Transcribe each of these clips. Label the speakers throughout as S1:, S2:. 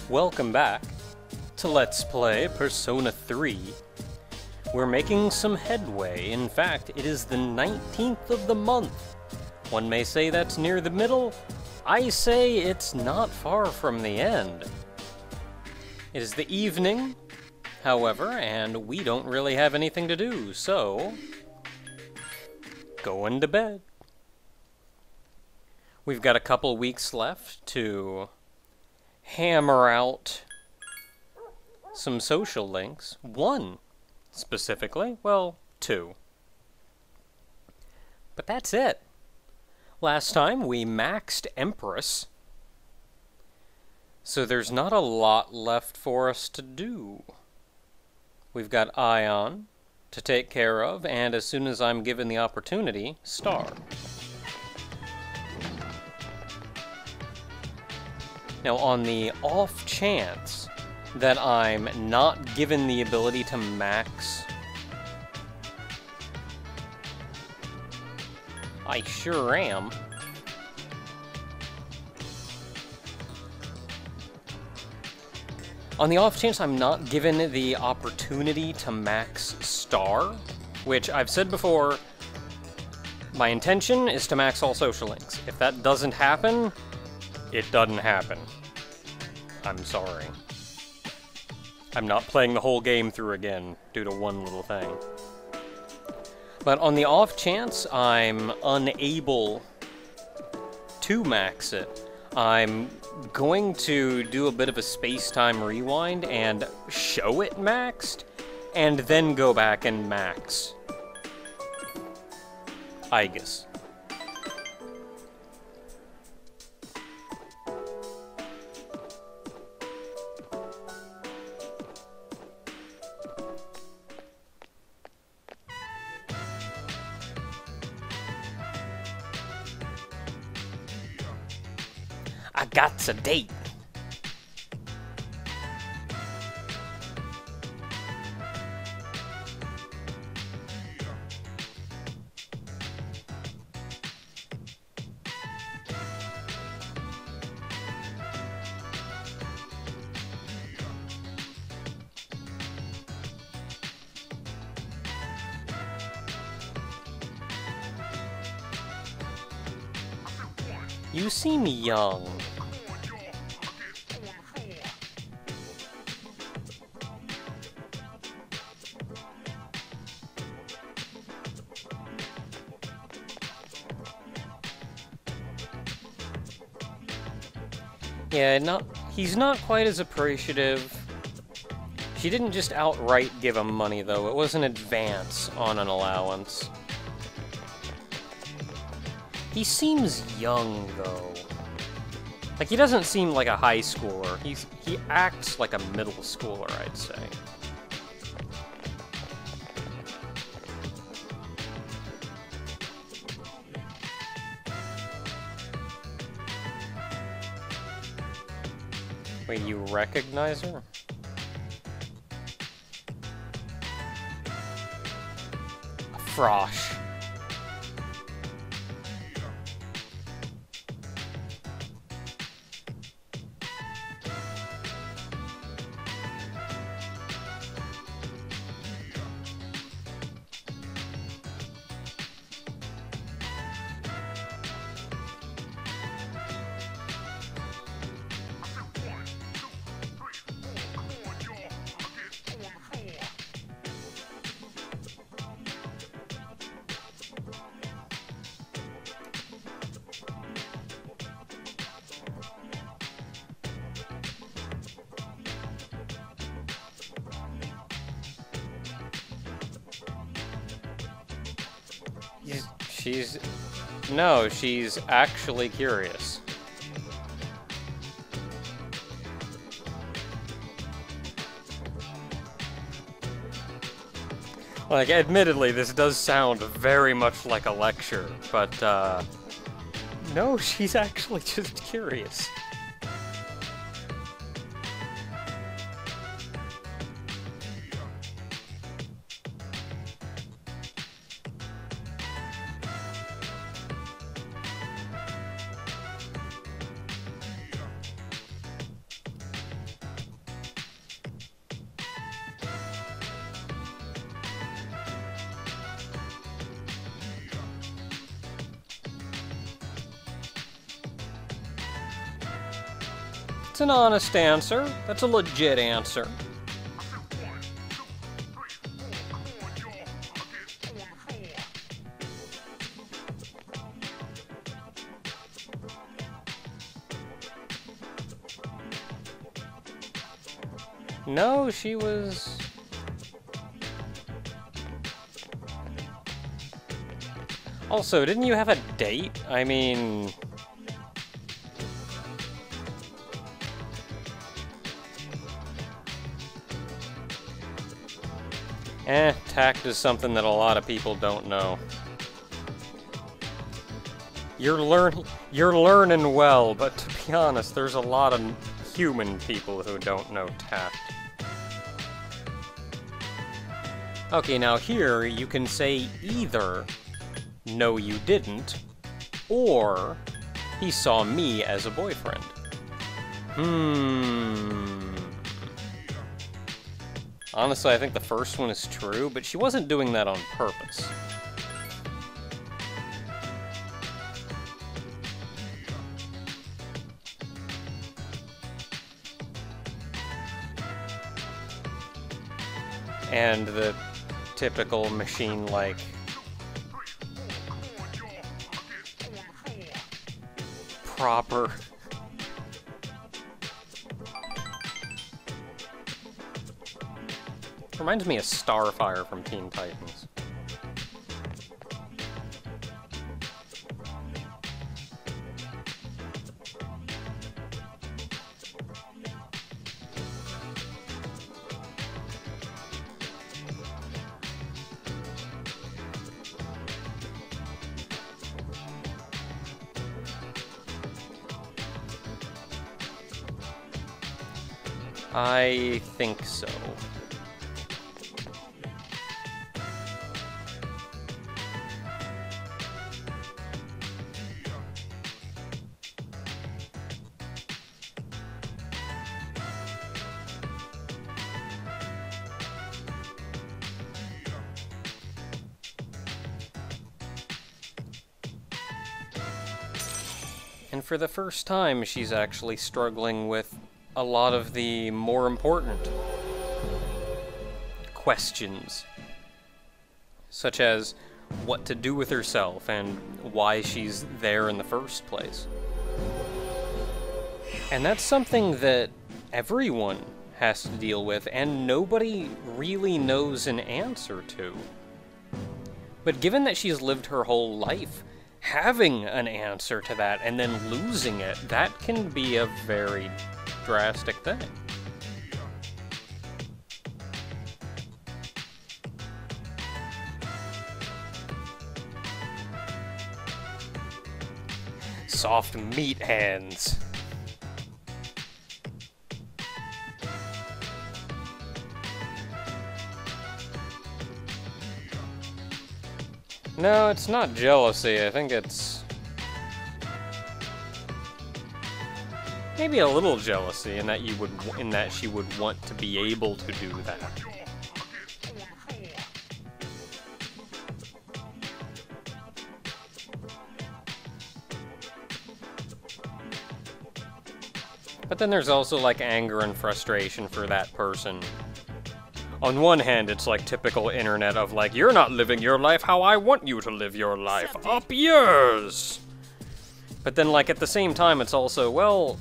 S1: Welcome back to Let's Play Persona 3. We're making some headway. In fact, it is the 19th of the month. One may say that's near the middle. I say it's not far from the end. It is the evening, however, and we don't really have anything to do, so going to bed. We've got a couple weeks left to hammer out some social links. One, specifically. Well, two. But that's it. Last time we maxed Empress, so there's not a lot left for us to do. We've got Ion to take care of, and as soon as I'm given the opportunity, Star. Now, on the off chance that I'm not given the ability to max, I sure am. On the off chance I'm not given the opportunity to max Star, which I've said before, my intention is to max all social links. If that doesn't happen, it doesn't happen. I'm sorry. I'm not playing the whole game through again due to one little thing. But on the off chance I'm unable to max it, I'm going to do a bit of a space-time rewind and show it maxed, and then go back and max Aigis. I got a date. You seem young. Yeah, he's not quite as appreciative. She didn't just outright give him money, though. It was an advance on an allowance. He seems young, though. Like, he doesn't seem like a high schooler. He acts like a middle schooler, I'd say. Wait, you recognize her? Frosh. She's actually curious. Like, admittedly, this does sound very much like a lecture, but, no, she's actually just curious. That's an honest answer. That's a legit answer. No, she was... Also, didn't you have a date? I mean... tact is something that a lot of people don't know. You're learning well, but to be honest, there's a lot of human people who don't know tact. Okay, now here you can say either, no you didn't, or he saw me as a boyfriend. Honestly, I think the first one is true, but she wasn't doing that on purpose. And the typical machine-like proper... Reminds me of Starfire from Teen Titans. I think so. And for the first time, she's actually struggling with a lot of the more important questions, such as what to do with herself and why she's there in the first place. And that's something that everyone has to deal with, and nobody really knows an answer to. But given that she's lived her whole life having an answer to that and then losing it, that can be a very drastic thing. Soft meat hands. No, it's not jealousy. I think it's maybe a little jealousy in that she would want to be able to do that. But then there's also like anger and frustration for that person. On one hand, it's like typical internet of like, you're not living your life how I want you to live your life. Up yours! But then like at the same time, it's also, well,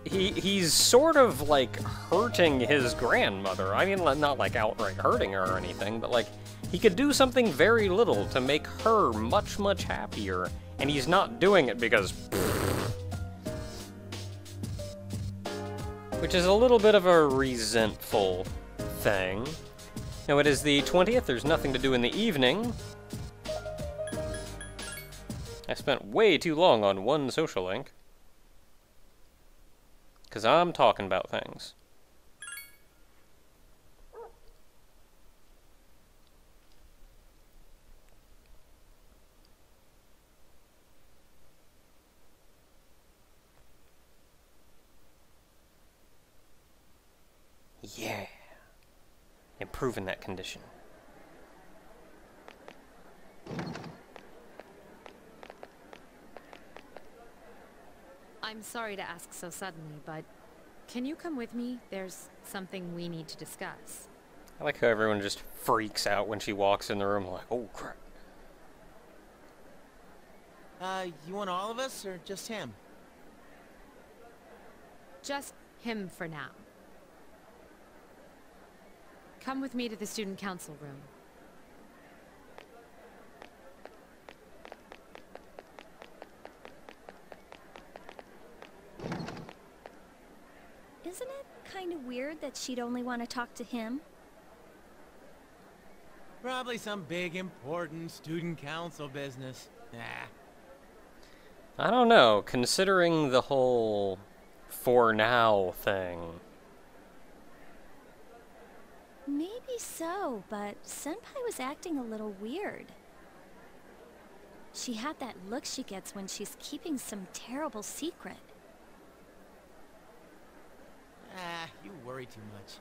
S1: he's sort of like hurting his grandmother. I mean, not like outright hurting her or anything, but like he could do something very little to make her much, much happier. And he's not doing it because... Which is a little bit of a resentful thing. Now it is the 20th, there's nothing to do in the evening. I spent way too long on one social link. Because I'm talking about things. Yeah. Improving that condition.
S2: I'm sorry to ask so suddenly, but can you come with me? There's something we need to discuss.
S1: I like how everyone just freaks out when she walks in the room, like, oh crap.
S3: You want all of us, or just him?
S2: Just him for now. Come with me to the student council room.
S4: Isn't it kind of weird that she'd only want to talk to him?
S3: Probably some big, important student council business. Nah.
S1: I don't know, considering the whole for now thing.
S4: Maybe so, but Senpai was acting a little weird. She had that look she gets when she's keeping some terrible secret.
S3: You worry too much.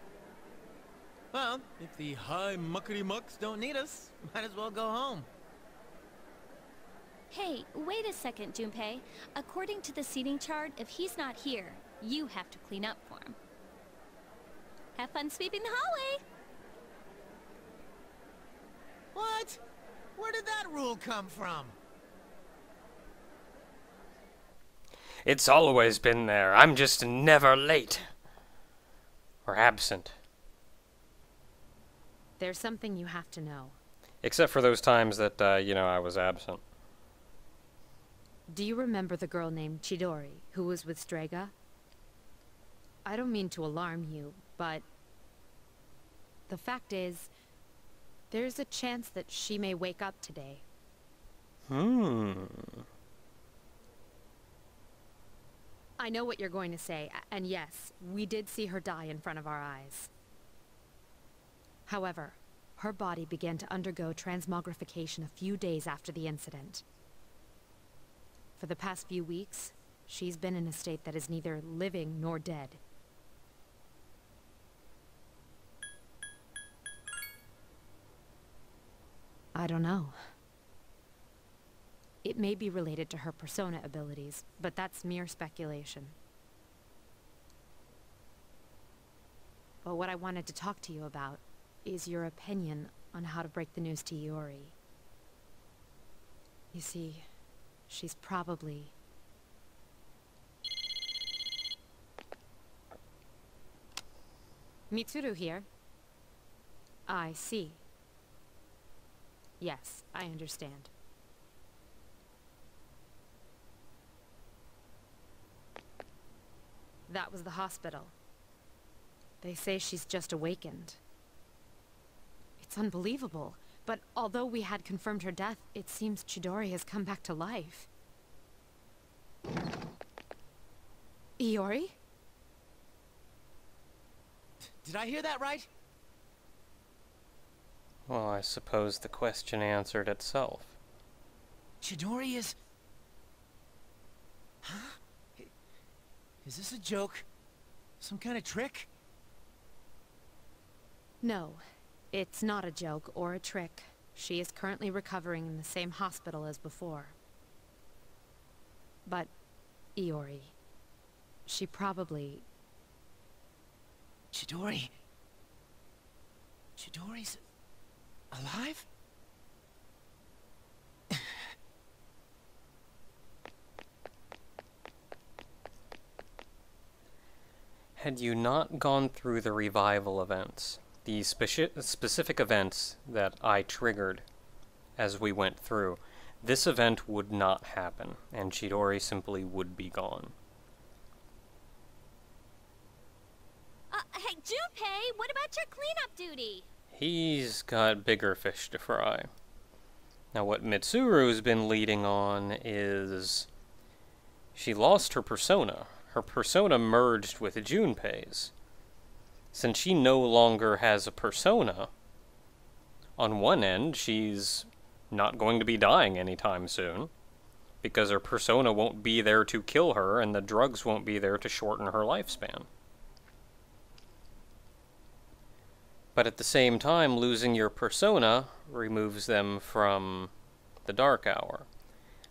S3: Well, if the high muckety mucks don't need us, might as well go home.
S4: Hey, wait a second, Junpei. According to the seating chart, if he's not here, you have to clean up for him. Have fun sweeping the hallway!
S3: What? Where did that rule come from?
S1: It's always been there. I'm just never late. Or absent.
S2: There's something you have to know.
S1: Except for those times that, you know, I was absent.
S2: Do you remember the girl named Chidori, who was with Strega? I don't mean to alarm you, but the fact is, there's a chance that she may wake up today. I know what you're going to say, and yes, we did see her die in front of our eyes. However, her body began to undergo transmogrification a few days after the incident. For the past few weeks, she's been in a state that is neither living nor dead. I don't know. It may be related to her persona abilities, but that's mere speculation. But what I wanted to talk to you about is your opinion on how to break the news to Iori. You see, she's probably... Mitsuru here. I see. Yes, I understand. That was the hospital. They say she's just awakened. It's unbelievable, but although we had confirmed her death, it seems Chidori has come back to life. Iori?
S3: Did I hear that right?
S1: Well, I suppose the question answered itself.
S3: Chidori is... Huh? Is this a joke? Some kind of trick?
S2: No, it's not a joke or a trick. She is currently recovering in the same hospital as before. But, Iori, she probably...
S3: Chidori... Chidori's... alive?
S1: Had you not gone through the revival events, the specific events that I triggered as we went through, this event would not happen, and Chidori simply would be gone.
S4: Hey, Junpei, what about your cleanup duty?
S1: He's got bigger fish to fry. Now what Mitsuru's been leading on is... she lost her persona. Her persona merged with Junpei's. Since she no longer has a persona, on one end, she's not going to be dying anytime soon, because her persona won't be there to kill her, and the drugs won't be there to shorten her lifespan. But at the same time, losing your persona removes them from the Dark Hour.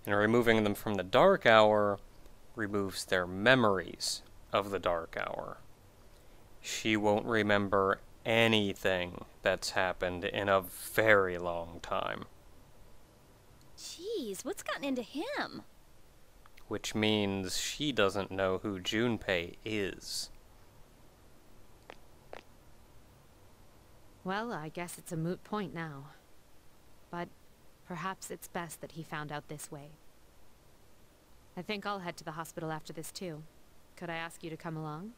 S1: And removing them from the Dark Hour removes their memories of the Dark Hour. She won't remember anything that's happened in a very long time.
S4: Jeez, what's gotten into him?
S1: Which means she doesn't know who Junpei is.
S2: Well, I guess it's a moot point now. But perhaps it's best that he found out this way. I think I'll head to the hospital after this too. Could I ask you to come along?